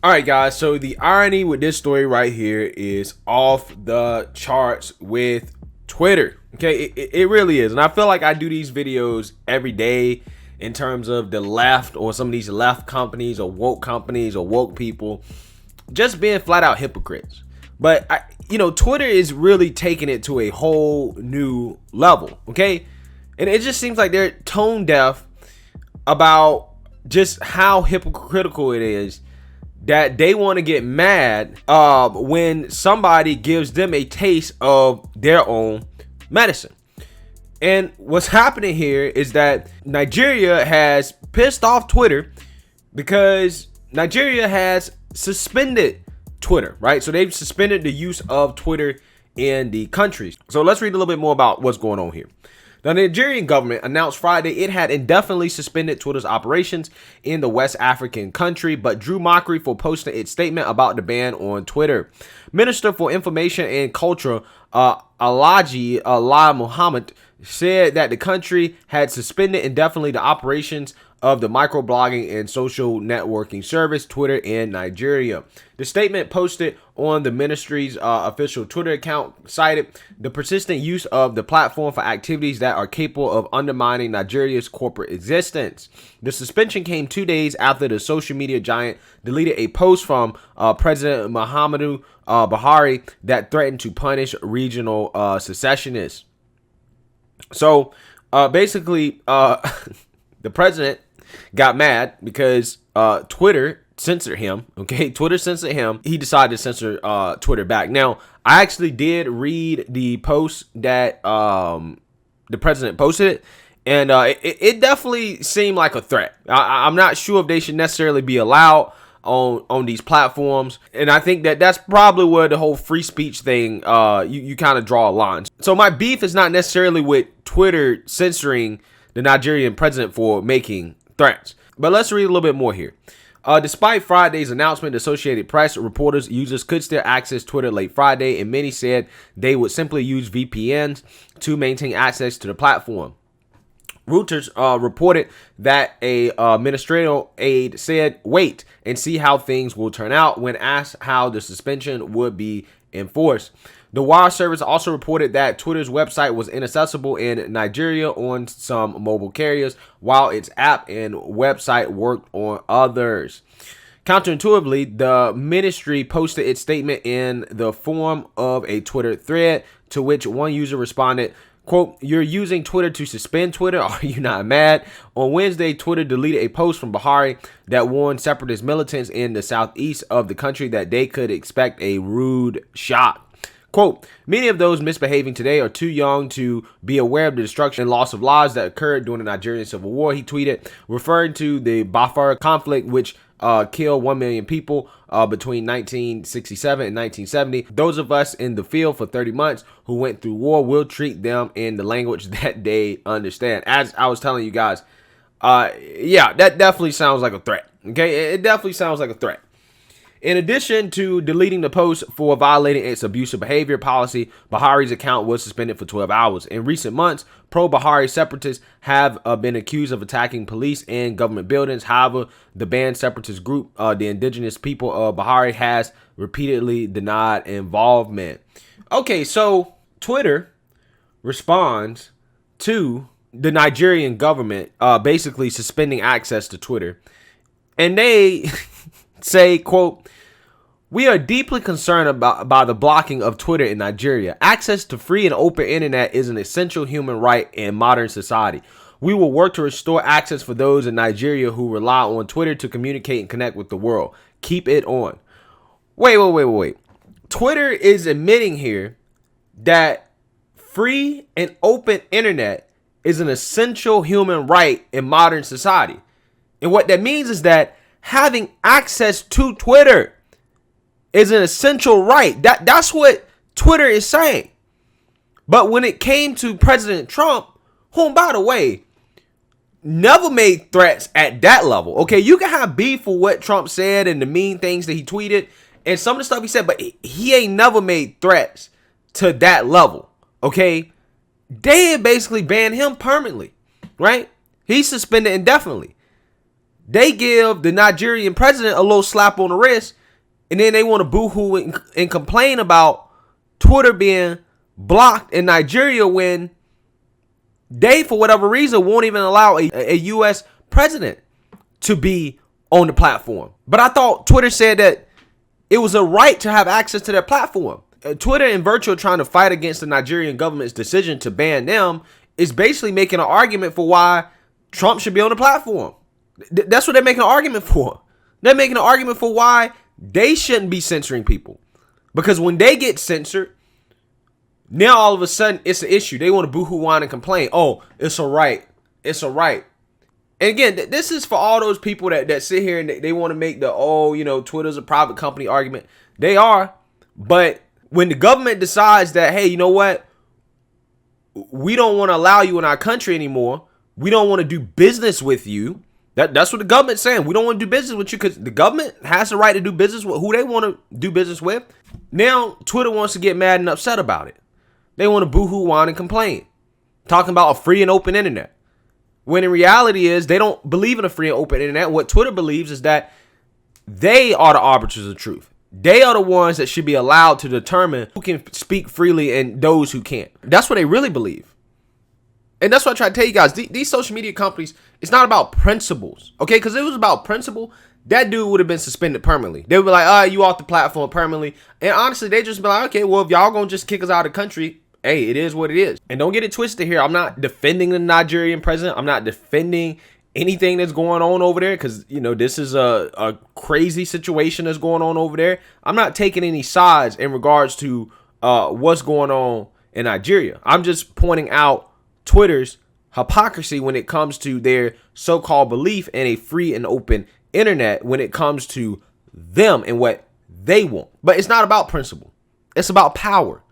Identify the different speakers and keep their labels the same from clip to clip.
Speaker 1: All right, guys. So the irony with this story right here is off the charts with Twitter. Okay, it really is. And I feel like I do these videos every day in terms of the left or some of these left companies or woke people just being flat out hypocrites. But Twitter is really taking it to a whole new level. Okay, and it just seems like they're tone deaf about just how hypocritical it is that they want to get mad when somebody gives them a taste of their own medicine. And what's happening here is that Nigeria has pissed off Twitter because Nigeria has suspended Twitter, right? So they've suspended the use of Twitter in the country. So let's read a little bit more about what's going on here. The Nigerian government announced Friday it had indefinitely suspended Twitter's operations in the West African country, but drew mockery for posting its statement about the ban on Twitter. Minister for Information and Culture, Alhaji Allah Muhammad, said that the country had suspended indefinitely the operations of the microblogging and social networking service Twitter in Nigeria. The statement posted on the ministry's official Twitter account cited the persistent use of the platform for activities that are capable of undermining Nigeria's corporate existence. The suspension came 2 days after the social media giant deleted a post from President Muhammadu Buhari that threatened to punish regional secessionists. So basically, the president got mad because Twitter censored him. Okay, Twitter censored him. He decided to censor Twitter back. Now, I actually did read the post that the president posted, and it definitely seemed like a threat. I'm not sure if they should necessarily be allowed on these platforms, and I think that that's probably where the whole free speech thing you kind of draw a line. So my beef is not necessarily with Twitter censoring the Nigerian president for making threats, but let's read a little bit more here. Despite Friday's announcement, the Associated Press reporters users could still access Twitter late Friday, and many said they would simply use VPNs to maintain access to the platform. Reuters reported that a ministerial aide said, "Wait and see how things will turn out," when asked how the suspension would be enforced. The wire service also reported that Twitter's website was inaccessible in Nigeria on some mobile carriers, while its app and website worked on others. Counterintuitively, the ministry posted its statement in the form of a Twitter thread, to which one user responded, quote, "You're using Twitter to suspend Twitter? Are you not mad?" On Wednesday, Twitter deleted a post from Buhari that warned separatist militants in the southeast of the country that they could expect a rude shock. Quote, "Many of those misbehaving today are too young to be aware of the destruction and loss of lives that occurred during the Nigerian Civil War," he tweeted, referring to the Biafra conflict, which killed 1 million people between 1967 and 1970. "Those of us in the field for 30 months who went through war will treat them in the language that they understand." As I was telling you guys, yeah, that definitely sounds like a threat. Okay, it definitely sounds like a threat. In addition to deleting the post for violating its abusive behavior policy, Buhari's account was suspended for 12 hours. In recent months, pro-Buhari separatists have been accused of attacking police and government buildings. However, the banned separatist group, the indigenous people of Buhari, has repeatedly denied involvement. Okay, so Twitter responds to the Nigerian government basically suspending access to Twitter. And they say, quote, "We are deeply concerned by the blocking of Twitter in Nigeria. Access to free and open internet is an essential human right in modern society. We will work to restore access for those in Nigeria who rely on Twitter to communicate and connect with the world. Keep it on." Wait. Twitter is admitting here that free and open internet is an essential human right in modern society. And what that means is that having access to Twitter is an essential right. That's what Twitter is saying. But when it came to President Trump, whom, by the way, never made threats at that level. Okay, you can have beef for what Trump said and the mean things that he tweeted and some of the stuff he said, but he ain't never made threats to that level. Okay, they basically banned him permanently, right? He's suspended indefinitely. They give the Nigerian president a little slap on the wrist, and then they want to boo-hoo and complain about Twitter being blocked in Nigeria when they, for whatever reason, won't even allow a U.S. president to be on the platform. But I thought Twitter said that it was a right to have access to their platform. Twitter, in virtue of trying to fight against the Nigerian government's decision to ban them, is basically making an argument for why Trump should be on the platform. That's what they're making an argument for. They're making an argument for why they shouldn't be censoring people. Because when they get censored, now all of a sudden it's an issue. They want to boo-hoo, whine, and complain. Oh, it's a right. It's a right. And again, this is for all those people that sit here and they want to make the, Twitter's a private company argument. They are. But when the government decides that, hey, you know what? We don't want to allow you in our country anymore. We don't want to do business with you. That's what the government's saying. We don't want to do business with you because the government has the right to do business with who they want to do business with. Now, Twitter wants to get mad and upset about it. They want to boo-hoo, whine, and complain. Talking about a free and open internet. When in reality is they don't believe in a free and open internet. What Twitter believes is that they are the arbiters of truth. They are the ones that should be allowed to determine who can speak freely and those who can't. That's what they really believe. And that's what I try to tell you guys. These social media companies, it's not about principles. Okay, because if it was about principle, that dude would have been suspended permanently. They would be like, all right, you off the platform permanently. And honestly, they just be like, okay, well, if y'all gonna just kick us out of the country, hey, it is what it is. And don't get it twisted here. I'm not defending the Nigerian president. I'm not defending anything that's going on over there because, this is a crazy situation that's going on over there. I'm not taking any sides in regards to what's going on in Nigeria. I'm just pointing out Twitter's hypocrisy when it comes to their so-called belief in a free and open internet when it comes to them and what they want. But it's not about principle. It's about power.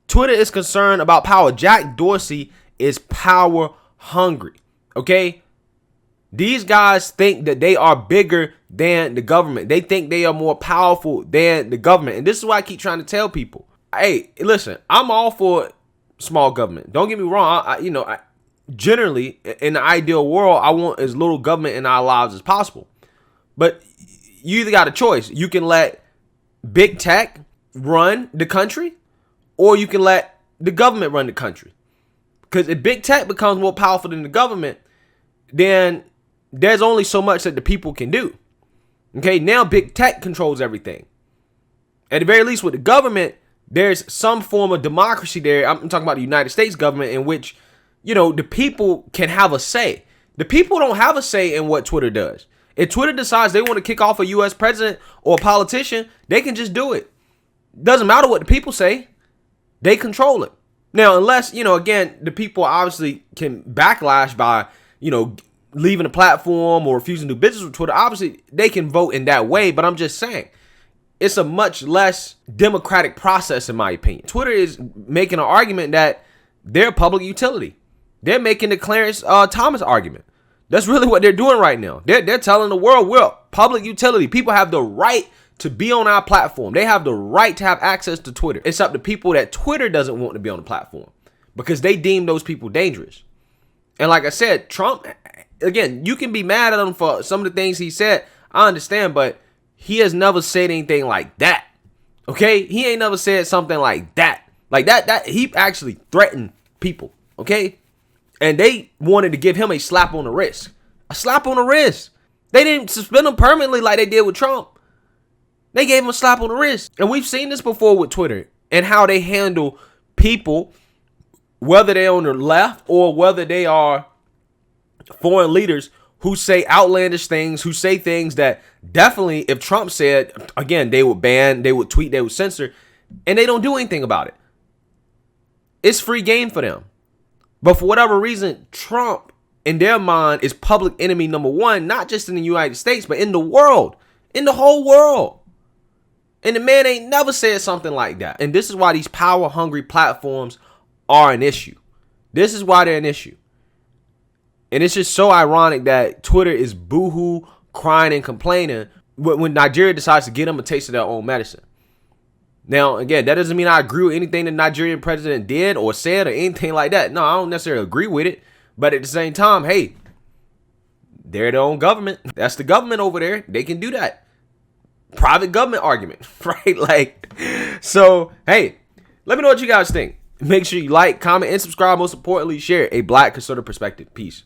Speaker 1: Twitter is concerned about power. Jack Dorsey is power hungry. Okay? These guys think that they are bigger than the government. They think they are more powerful than the government. And this is why I keep trying to tell people, hey, listen, I'm all for small government. Don't get me wrong. I generally, in the ideal world, I want as little government in our lives as possible. But you either got a choice. You can let big tech run the country, or you can let the government run the country. Because if big tech becomes more powerful than the government, then there's only so much that the people can do. Okay, now big tech controls everything. At the very least with the government, there's some form of democracy there. I'm talking about the United States government in which, the people can have a say. The people don't have a say in what Twitter does. If Twitter decides they want to kick off a U.S. president or a politician, they can just do it. Doesn't matter what the people say. They control it. Now, unless, again, the people obviously can backlash by, leaving the platform or refusing to do business with Twitter. Obviously, they can vote in that way, but I'm just saying it's a much less democratic process, in my opinion. Twitter is making an argument that they're a public utility. They're making the Clarence Thomas argument. That's really what they're doing right now. They're telling the world we're a public utility. People have the right to be on our platform. They have the right to have access to Twitter. It's up to people that Twitter doesn't want to be on the platform because they deem those people dangerous. And like I said, Trump, again, you can be mad at him for some of the things he said. I understand, but he has never said anything like that. Okay? He ain't never said something like that. Like that he actually threatened people. Okay? And they wanted to give him a slap on the wrist. A slap on the wrist. They didn't suspend him permanently like they did with Trump. They gave him a slap on the wrist. And we've seen this before with Twitter and how they handle people, whether they're on the left or whether they are foreign leaders who say outlandish things, who say things that definitely, if Trump said, again, they would ban, they would tweet, they would censor, and they don't do anything about it. It's free game for them. But for whatever reason, Trump, in their mind, is public enemy number one, not just in the United States, but in the world, in the whole world. And the man ain't never said something like that. And this is why these power-hungry platforms are an issue. This is why they're an issue. And it's just so ironic that Twitter is boohoo, crying and complaining when Nigeria decides to get them a taste of their own medicine. Now, again, that doesn't mean I agree with anything the Nigerian president did or said or anything like that. No, I don't necessarily agree with it. But at the same time, hey, They're their own government. That's the government over there. They can do that. Private government argument, right? Like, so, hey, let me know what you guys think. Make sure you like, comment, and subscribe. Most importantly, share a Black conservative perspective. Peace.